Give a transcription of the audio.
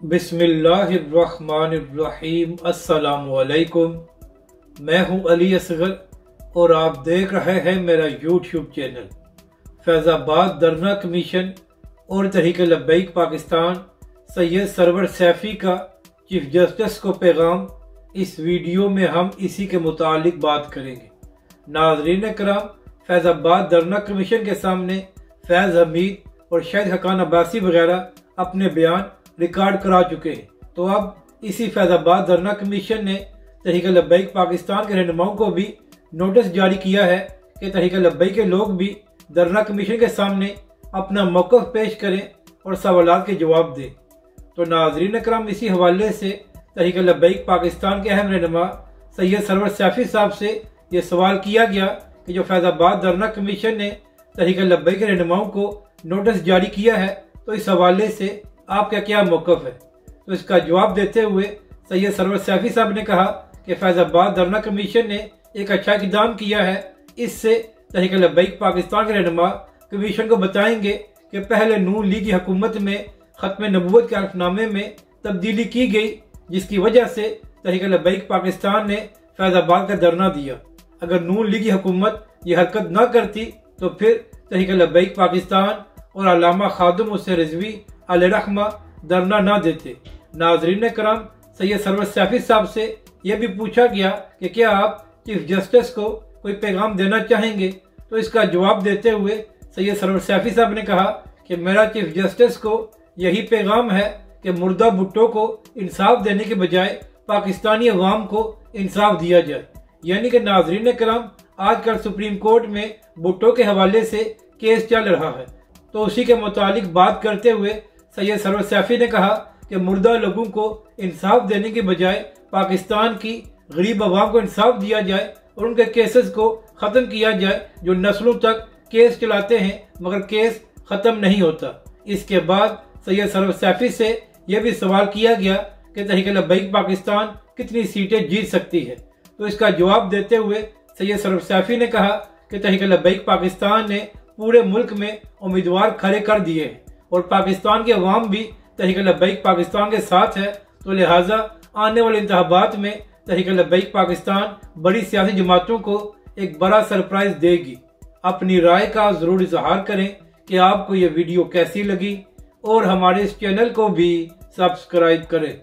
बिस्मिल्लाहिर्रहमानिर्रहीम। अस्सलामुअलैकुम। मैं हूं अली असगर और आप देख रहे हैं मेरा यूट्यूब चैनल। फैज़ाबाद धरना कमीशन और तहरीक-ए-लब्बैक पाकिस्तान सैयद सरवर सैफ़ी का चीफ जस्टिस को पैगाम, इस वीडियो में हम इसी के मुतालिक बात करेंगे। नाज़रीन कराम, फैज़ाबाद धरना कमीशन के सामने फैज़ हमीद और शाहिद हकान अब्बासी वगैरह अपने बयान रिकॉर्ड करा चुके हैं। तो अब इसी फैज़ाबाद धरना कमीशन ने तहरीक-ए-लब्बैक पाकिस्तान के रहनुमाओं को भी नोटिस जारी किया है कि तहरीक-ए-लब्बैक के लोग भी धरना कमीशन के सामने अपना मौक़िफ़ पेश करें और सवालात के जवाब दें। तो नाज़रीन करम, इसी हवाले से तहरीक-ए-लब्बैक पाकिस्तान के अहम रहनुमा सैयद सरवर सैफ़ी साहब से ये सवाल किया गया कि जो फैज़ाबाद धरना कमीशन ने तहरीक-ए-लब्बैक के रहनुमाओं को नोटिस जारी किया है, तो इस हवाले से आपका क्या मौक़िफ़ है। तो इसका जवाब देते हुए सैयद सरवर सैफ़ी साहब ने कहा कि फैज़ाबाद धरना कमीशन ने एक अच्छा इक़दाम किया है। इससे तहरीक-ए-लब्बैक पाकिस्तान के रहनुमा कमीशन को बताएंगे कि पहले नून लीग की हुकूमत में ख़त्म नबूवत के हल्फ़नामे में तब्दीली की गई, जिसकी वजह से तहरीक-ए-लब्बैक पाकिस्तान ने फैज़ाबाद का धरना दिया। अगर नून लीग की हुकूमत ये हरकत न करती तो फिर तहरीक-ए-लब्बैक पाकिस्तान और अल्लामा खादिम हुसैन रिज़वी अलैहिर्रहमा धरना न देते। नाज़रीन करम, सैयद सरवर सैफ़ी साहब से यह भी पूछा गया कि क्या आप चीफ जस्टिस को कोई पैगाम देना चाहेंगे। तो इसका जवाब देते हुए सैयद सरवर सैफ़ी साहब ने कहा कि मेरा चीफ जस्टिस को यही पैगाम है कि मुर्दा भुट्टो को इंसाफ देने के बजाय पाकिस्तानी अवाम को इंसाफ दिया जाए। यानी कि नाज़रीन करम, आजकल सुप्रीम कोर्ट में भुट्टो के हवाले से केस चल रहा है। तो उसी के मुतालिक बात करते हुए सैयद सरवर सैफ़ी ने कहा कि मुर्दा लोगों को इंसाफ देने के बजाय पाकिस्तान की गरीब अवाम को इंसाफ दिया जाए और उनके केसेस को ख़त्म किया जाए, जो नस्लों तक केस चलाते हैं मगर केस ख़त्म नहीं होता। इसके बाद सैयद सरवर सैफ़ी से यह भी सवाल किया गया कि तहरीक-ए-लब्बैक पाकिस्तान कितनी सीटें जीत सकती है। तो इसका जवाब देते हुए सैयद सरवर सैफ़ी ने कहा कि तहरीक-ए-लब्बैक पाकिस्तान ने पूरे मुल्क में उम्मीदवार खड़े कर दिए हैं और पाकिस्तान के अवाम भी तहरीक-ए-लब्बैक पाकिस्तान के साथ है। तो लिहाजा आने वाले इंतखाबात में तहरीक-ए-लब्बैक पाकिस्तान बड़ी सियासी जमातों को एक बड़ा सरप्राइज देगी। अपनी राय का ज़रूर इज़हार करें कि आपको ये वीडियो कैसी लगी और हमारे इस चैनल को भी सब्सक्राइब करें।